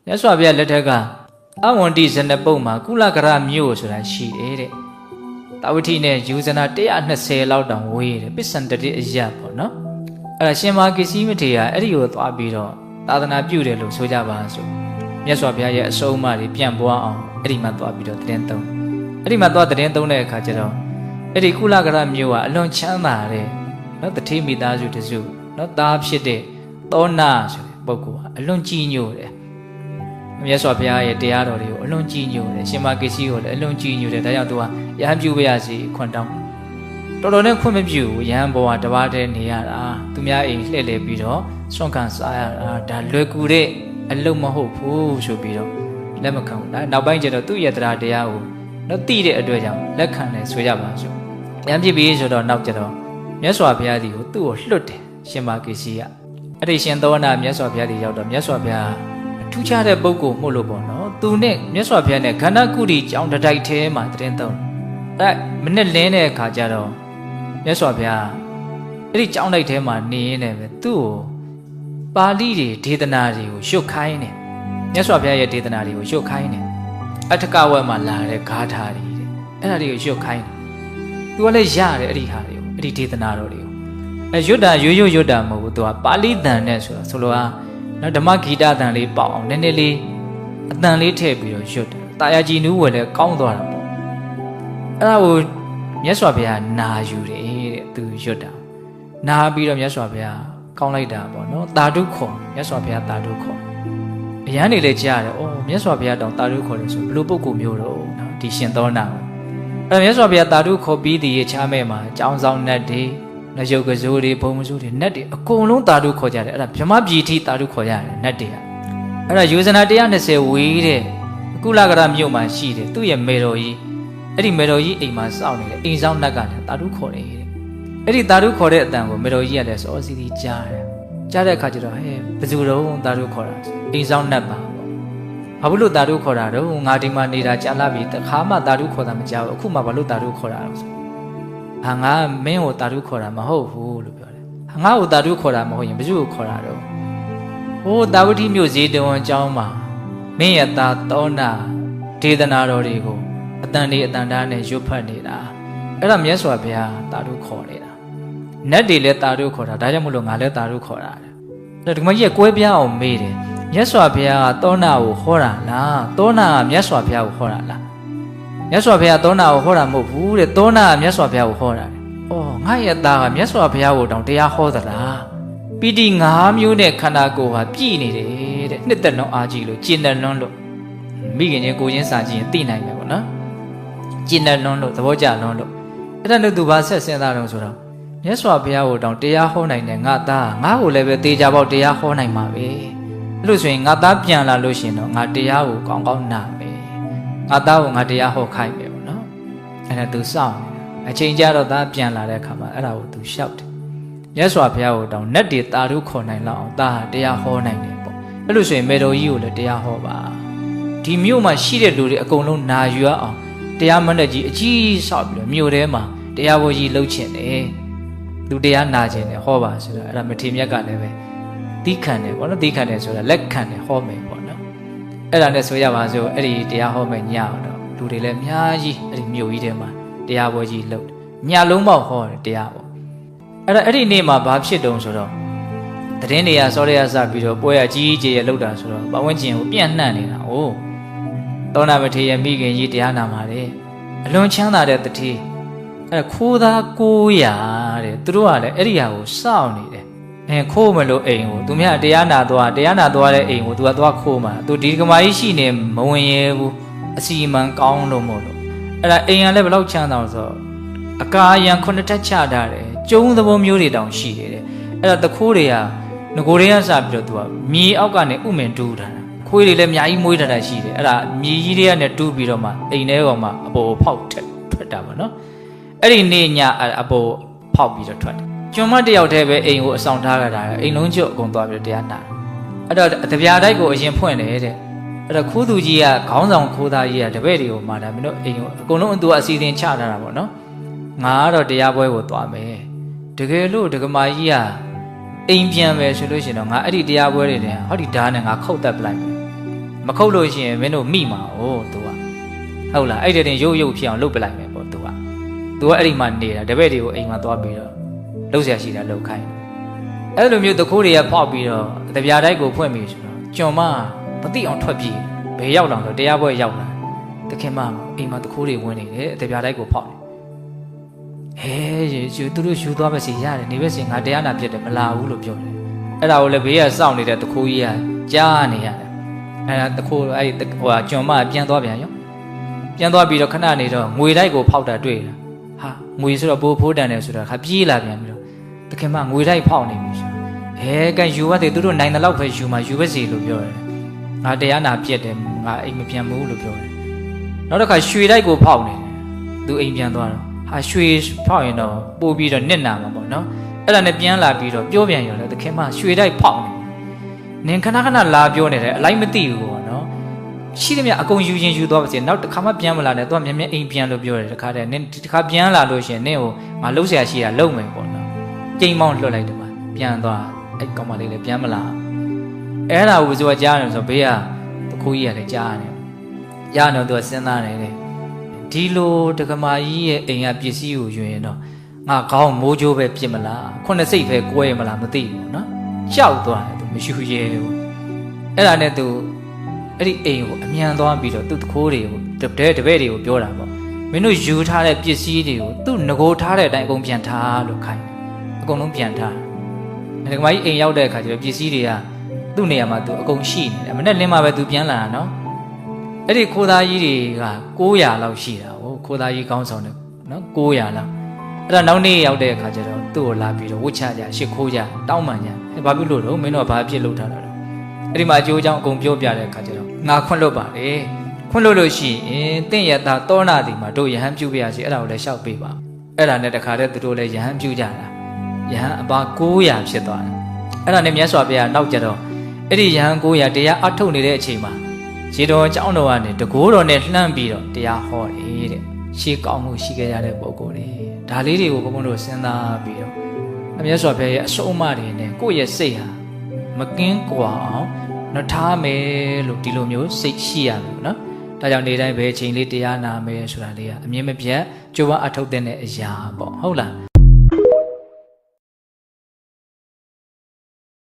မြတ်စွာဘုရားလက်ထက်ကအဝန္တိဇနပုတ်မှာကုလကရမြို့ဆိုတာရှိတယ်တဲ့တာဝတိနဲ့ယူဇနာ120လောက်တောင်ဝေးတယ်ပစ္စန္တတိအယပေါ့နော်အဲ့ဒါရှင်မာကိစီမထေရအဲ့ဒီကိုသွားပြီးတော့သာသနာပြုတယ်လို့ဆိုကြပါဆိုမြတ်စွာဘုရားရဲ့အဆုံးအမတွေပြန့်ပွားအောင်အဲ့ဒီမှာသွားပြီးတော့သတင်းသုံးအဲ့ဒီမှာသွားသတင်းသုံးတဲ့အခါကျတော့အဲ့ဒီကုလကရမြို့ကအလွန်ချမ်းသာတဲ့နော်တတိမိသားစုတစုနော်သားဖြစ်တဲ့သောနာဆိုတဲ့ပုဂ္ဂိုလ်ကအလွန်ကြီးညိုတယ်မြတ်စွာဘုရားရဲ့တရားတော်တွေကိုအလွန်ကြီးညိုတယ်ရှင်မကိစီကိုလည်းအလွန်ကြီးညိုတယ်ဒါကြောင့်သူကယဟန်ပြုပေးရစီခွန်တောင်းတော်တော်နဲ့ခွင့်မပြုဘူးယဟန်ဘဝတပါးတည်းနေရတာသူများအိမ်လှည့်လည်ပြီးတော့ဆွန့်ခံစားရတာဒါလွယ်ကူတဲ့အလုပ်မဟုတ်ဘူးဆိုပြီးတော့လက်မခံဘူးဒါနောက်ပိုင်းကျတော့သူ့ရဲ့တရားတရားကိုတော့သိတဲ့အတွက်ကြောင့်လက်ခံတယ်ဆိုရပါစို့ယဟန်ပြပြီးဆိုတော့နောက်ကျတော့မြတ်စွာဘုရားဒီကိုသူ့ကိုလွတ်တယ်ရှင်မကိစီကအဲ့ဒီရှင်သောနာမြတ်စွာဘုရားဒီရောက်တော့မြတ်စွာဘုရားထူးခြားတဲ့ပုဂ္ဂိုလ်မှုလို့ပေါ့နော်သူနဲ့မြတ်စွာဘုရားနဲ့ခန္ဓာကုတိကျောင်းတစ်တိုက်ထဲမှာတင်းသုံးအဲ့မနဲ့လင်းတဲ့အခါကျတော့မြတ်စွာဘုရားအဲ့ဒီကျောင်းတိုက်ထဲမှာနေရင်းနဲ့ပဲသူ့ကိုပါဠိတွေဒေသနာတွေကိုရှုတ်ခိုင်းတယ်မြတ်စွာဘုရားရဲ့ဒေသနာတွေကိုရှုတ်ခိုင်းတယ်အထကဝက်မှာလာတဲ့ဂါထာတွေအဲ့ဒါတွေကိုရှုတ်ခိုင်းတယ်သူကလည်းရတယ်အဲ့ဒီဟာတွေကိုအဲ့ဒီဒေသနာတော်တွေကိုရွတ်တာရွတ်တာမဟုတ်ဘူးသူကပါဠိတန်နဲ့ဆိုလိုနော်ဓမ္မဂီတတန်လေးပေါအောင်နည်းနည်းလေးအတန်လေးထည့်ပြီးတော့ရွတ်တယ်တာယာကြည်နူးဝယ်လဲကောင်းသွားတာပေါ့အဲ့ဒါကိုမြတ်စွာဘုရားနာယူတယ်တဲ့သူရွတ်တာနာပြီးတော့မြတ်စွာဘုရားကောင်းလိုက်တာပေါ့နော်တာဓုခေါ်မြတ်စွာဘုရားတာဓုခေါ်အရန်နေလဲကြားတယ်အော်မြတ်စွာဘုရားတောင်တာဓုခေါ်တယ်ဆိုဘယ်လိုပုဂ္ဂိုလ်မျိုးတော့နော်ဒီရှင်သောနာအဲ့မြတ်စွာဘုရားတာဓုခေါ်ပြီးဒီရဲ့ချားမဲ့မှာအကြောင်းဆောင်နဲ့တည်းနရုပ်ကစိုးတွေဘုံမစိုးတွေနတ်တွေအကုန်လုံးတာဓုခေါ်ကြတယ်အဲ့ဒါဗြဟ္မပြည်ထိတာဓုခေါ်ရတယ်နတ်တွေကအဲ့ဒါယူဇနာ120ဝေးတဲ့ကုလကရမြို့မှာရှိတယ်သူ့ရဲ့မေတော်ကြီးအဲ့ဒီမေတော်ကြီးအိမ်မှာစောင့်နေတယ်အိမ်ဆောင်နတ်ကလည်းတာဓုခေါ်တယ်တဲ့အဲ့ဒီတာဓုခေါ်တဲ့အတန်ကိုမေတော်ကြီးကလည်းစောစီစီကြားတယ်ကြားတဲ့အခါကျတော့ဟဲ့ဘယ်သူတော့တာဓုခေါ်တာအိမ်ဆောင်နတ်ပါဘာလို့တာဓုခေါ်တာတော့ငါဒီမှာနေတာကြာလာပြီတခါမှတာဓုခေါ်တာမကြောက်အခုမှဘာလို့တာဓုခေါ်တာလဲဟာငါမင်းကိုတာဓုခေါ်တာမဟုတ်ဘူးလို့ပြောတယ်ငါ့ကိုတာဓုခေါ်တာမဟုတ်ရင်ဘယ်သူကိုခေါ်တာတော့ဟိုတာဝတိမြို့ဇေတဝန်အကြောင်းမှာမင်းရဲ့သားသောနာဒေသနာတော်တွေကိုအတန်လေးအတန်တားနဲ့ရွတ်ဖတ်နေတာအဲ့ဒါမြတ်စွာဘုရားတာဓုခေါ်နေတာနတ်တွေလည်းတာဓုခေါ်တာဒါကြောင့်မလို့ငါလည်းတာဓုခေါ်တာတဲ့ဒီမှာကြီးကကွဲပြားအောင်မေးတယ်မြတ်စွာဘုရားကသောနာကိုဟောတာလားသောနာကမြတ်စွာဘုရားကိုဟောတာလားမြတ်စွာဘုရားသောနာကိုဟောတာမဟုတ်ဘူးတဲ့သောနာကမြတ်စွာဘုရားကိုဟောတာတဲ့။အော်ငါရဲ့သားကမြတ်စွာဘုရားကိုတောင်တရားဟောသလား။ပိဋိ5မျိုးနဲ့ခန္ဓာကိုယ်ဟာပြည့်နေတယ်တဲ့။နှစ်သက်လုံးအားကြီးလို့ကျင့်တယ်လွန်းလို့မိခင်ချင်းကိုချင်းစာချင်းသိနိုင်မယ်ပေါ့နော်။ကျင့်တယ်လွန်းလို့သဘောကျလွန်းလို့အဲ့ဒါနဲ့သူဘာဆက်စဉ်းစားတော့ဆိုတော့မြတ်စွာဘုရားကိုတောင်တရားဟောနိုင်တယ်ငါသားငါ့ကိုလည်းပဲတေချာပေါက်တရားဟောနိုင်မှာပဲ။အဲ့လို့ဆိုရင်ငါသားပြန်လာလို့ရှင်တော့ငါတရားကိုကောင်းကောင်းနာမယ်။ငါသားကိုငါတရားဟောခိုင်းမယ်ပေါ့နော်အဲ့ဒါသူစောင့်အချိန်ကြတော့သားပြန်လာတဲ့အခါမှာအဲ့ဒါကိုသူလျှောက်တယ်မြတ်စွာဘုရားကိုတောင်းနတ်တွေတာဓုခေါ်နိုင်လောက်အောင်သားတရားဟောနိုင်တယ်ပေါ့အဲ့လိုဆိုရင်မေတော်ကြီးကိုလည်းတရားဟောပါဒီမြို့မှာရှိတဲ့လူတွေအကုန်လုံးနာယူရအောင်တရားမနဲ့ကြီးအကြီးဆောက်ပြီးတော့မြို့ထဲမှာတရားဘောကြီးလှုပ်ချင်တယ်သူတရားနာချင်တယ်ဟောပါဆိုတော့အဲ့ဒါမထေမြတ်ကလည်းပဲသီးခံတယ်ပေါ့နော်သီးခံတယ်ဆိုတာလက်ခံတယ်ဟောမယ်ပေါ့နော်အဲ့ဒါနဲ့ဆိုရပါစို့အဲ့ဒီတရားဟောမယ်ညအောင်တော့လူတွေလည်းအများကြီးအဲ့ဒီမြို့ကြီးထဲမှာတရားဘောကြီးလှုပ်ညလုံးပေါက်ဟောတယ်တရားပေါ့အဲ့ဒီနေ့မှာဘာဖြစ်တုံဆိုတော့တရင်တွေကစောရရစပြီးတော့ပွဲရကြီးကြီးရလှုပ်တာဆိုတော့ပဝန်းကျင်ကိုပြန့်နှံ့နေတာ။အိုးသောနာမထေရမိခင်ကြီးတရားနာပါတယ်အလွန်ချမ်းသာတဲ့တတိအဲ့ခိုးသား900တဲ့သူတို့ကလည်းအဲ့ဒီဟာကိုစောင့်နေတယ်ခိုးမလို့အိမ်ကိုသူများတရားနာသွားတဲ့အိမ်ကိုသူကသွားခိုးမှာသူဒီကမာကြီးရှိနေမဝင်ရဲဘူးအစီမံကောင်းလို့မို့လို့အဲ့ဒါအိမ်ကလည်းဘယ်လောက်ချမ်းသာဆိုတော့အကာအယံ9ထက်ချထားတယ်ကျုံသဘောမျိုးတွေတောင်ရှိတယ်တဲ့အဲ့ဒါတခိုးတွေကငကိုတွေကစပြီးတော့သူကမြေအောက်ကနေဥမင်တူးထားတာခွေးတွေလည်းအများကြီးမွေးထားတာရှိတယ်အဲ့ဒါမြေကြီးတွေကနေတူးပြီးတော့မှအိမ်ထဲကောင်မှအပေါ်ဖောက်ထွက်တာပေါ့နော်အဲ့ဒီနေ့ညအပေါ်ဖောက်ပြီးတော့ထွက်တယ်ကျွန်မတယောက်တည်းပဲအိမ်ကိုအဆောင်ထားကြတာအိမ်လုံးကျွတ်အကုန်သွားပြီးတော့တရားနာအဲ့တော့တပြားတိုက်ကိုအရင်ဖွင့်တယ်တဲ့အဲ့တော့ခိုးသူကြီးကခေါင်းဆောင်ခိုးသားကြီးကတပည့်တွေကိုမှာတာမင်းတို့အိမ်ကိုအကုန်လုံးသူကအစီအစဉ်ချထားတာပေါ့နော်ငါကတော့တရားပွဲကိုသွားမယ်တကယ်လို့ဒကမာကြီးကအိမ်ပြန်မယ်ဆိုလို့ရှိရင်တော့ငါအဲ့ဒီတရားပွဲတွေနဲ့ဟောဒီဓာတ်နဲ့ငါခုတ်တက်ပလိုက်မယ်မ မခုတ်လို့ရှိရင်မင်းတို့မိမှာ哦သူကဟုတ်လားအဲ့တဲ့တင်ရုပ်ဖြစ်အောင်လုပ်ပလိုက်မယ်ပေါ့သူကအဲ့ဒီမှာနေတာတပည့်တွေကိုအိမ်မှာသွားပြီးတော့လှုပ်ရှားရှိတာလှုပ်ခိုင်းအဲ့လိုမျိုးတခိုးတွေကဖောက်ပြီးတော့တပြားတိုက်ကိုဖွင့်ပြီးဆိုတော့ကျွန်မမသိအောင်ထွက်ပြေးဘယ်ရောက်လာတော့တရားပွဲရောက်လာတခင်မအိမ်မှာတခိုးတွေဝင်နေတယ်တပြားတိုက်ကိုဖောက်တယ်ဟဲသူတို့ယူသွားပါစီရတယ်နေပဲစီငါတရားနာဖြစ်တယ်မလာဘူးလို့ပြောတယ်အဲ့ဒါကိုလည်းဘေးကစောင့်နေတဲ့တခိုးကြီးကကြားနေရတယ်အဲ့ဒါတခိုးအဲ့ဟိုကျွန်မပြန်သွားပြန်ရောပြန်သွားပြီးတော့ခဏနေတော့ငွေတိုက်ကိုဖောက်တာတွေ့တာဟာငွေဆိုတော့ပိုးဖိုးတန်တယ်ဆိုတော့ခါပြေးလာပြန်ပြီးတော့တခင်မငွေတိုက်ဖောက်နေပြီဆိုကန်ယူရတယ်သူတို့နိုင်တဲ့လောက်ပဲယူမှာယူပဲစီလို့ပြောတယ်ငါတရားနာပြက်တယ်ငါအိမ်မပြန်ဘူးလို့ပြောတယ်နောက်တစ်ခါရွှေတိုက်ကိုဖောက်နေတယ်သူအိမ်ပြန်သွားတော့ဟာရွှေဖောက်ရင်တော့ပို့ပြီးတော့နစ်နာမှာပေါ့နော်အဲ့ဒါနဲ့ပြန်လာပြီးတော့ပြောပြန်ရောလေတခင်မရွှေတိုက်ဖောက်နေနင်ခဏခဏလာပြောနေတယ်အလိုက်မသိဘူးပေါ့နော်ရှိတယ်မြအကုန်ယူရင်ယူသွားပါစေနောက်တစ်ခါမှပြန်မလာနဲ့သူကမြဲမြဲအိမ်ပြန်လို့ပြောတယ်တခါတည်းနင်ဒီတစ်ခါပြန်လာလို့ရှိရင်နင်ကိုငါလှုပ်ရှားရှိတာလုံမယ်ပေါ့နော်ကြိမ်မောင်းလွတ်လိုက်တယ်မှာပြန်သွားအဲ့ကောင်မလေးလည်းပြန်မလာအဲ့ဒါကိုသူကကြားတယ်ဆိုဘေးကတခိုးကြီးကလည်းကြားတယ်ကြားတော့သူကစဉ်းစားနေတယ်ဒီလိုတက္ကမကြီးရဲ့အိမ်ကပစ္စည်းကိုယူရင်တော့ငါခေါင်းမိုးကြိုးပဲပြစ်မလားခုနှစ်စိတ်ပဲကွဲမလားမသိဘူးနော်ကြောက်သွားတယ်သူမယူရဲဘူးအဲ့ဒါနဲ့သူအဲ့ဒီအိမ်ကိုအမြန်သွားပြီးတော့သူ့တခိုးတွေကိုတပည့်တွေကိုပြောတာပေါ့မင်းတို့ယူထားတဲ့ပစ္စည်းတွေကိုသူ့ငကိုထားတဲ့အတိုင်းအကုန်ပြန်ထားလို့ခိုင်းတယ်အကုန်လုံးပြန်ထားတက္ကမကြီးအိမ်ရောက်တဲ့အခါကျတော့ပစ္စည်းတွေကသူ့နေရာမှာသူအကုန်ရှိနေတယ်မနေ့လင်းမှပဲသူပြန်လာတာနော်အဲ့ဒီခိုးသားကြီးတွေက900လောက်ရှိတာဟုတ်ခိုးသားကြီးကောင်းဆောင်တယ်နော်900လောက်အဲ့ဒါနောက်နေ့ရောက်တဲ့အခါကျတော့သူ့ကိုလာပြီးတော့ဝှချကြရှစ်ခိုးကြတောင်းပန်ကြဘာဖြစ်လို့တော့မင်းတို့ကဘာဖြစ်လို့ထားတာလဲအဲ့ဒီမှာအကျိုးအကြောင်းအကုန်ပြောပြတဲ့အခါကျတော့ငါခွန့်လွတ်ပါလေခွန့်လွတ်လို့ရှိရင်တင့်ရတာတောနာတီမှာတို့ယဟန်ပြုပြရစီအဲ့ဒါကိုလည်းရှောက်ပေးပါအဲ့ဒါနဲ့တခါတည်းသူတို့လည်းယဟန်ပြုကြတာယဟန်အပါ900ဖြစ်သွားတယ်အဲ့ဒါနဲ့မြတ်စွာဘုရားနောက်ကြတော့အဲ့ဒီယဟန်900တရားအထုတ်နေတဲ့အချိန်မှာရေတော်အကြောင်းတော်ကနေတကိုးတော်နဲ့လှမ်းပြီးတော့တရားဟောတယ်တဲ့ရှေးကောင်းမှုရှိခဲ့ရတဲ့ပုဂ္ဂိုလ်တွေဒါလေးတွေကိုဘုန်းဘုန်းတို့စဉ်းစားပြီးတော့မြတ်စွာဘုရားရဲ့အဆုံးအမတွေနဲ့ကိုယ့်ရဲ့စိတ်ဟာမကင်းကွာအောင်နော်ထားမယ်လို့ဒီလိုမျိုးစိတ်ရှိရမယ်နော်ဒါကြောင့်နေ့တိုင်းပဲအချိန်လေးတရားနာမယ်ဆိုတာလေးကအမြင်မပြတ်ကြိုးပမ်းအထောက်တဲ့အရာပေါ့ဟုတ်လား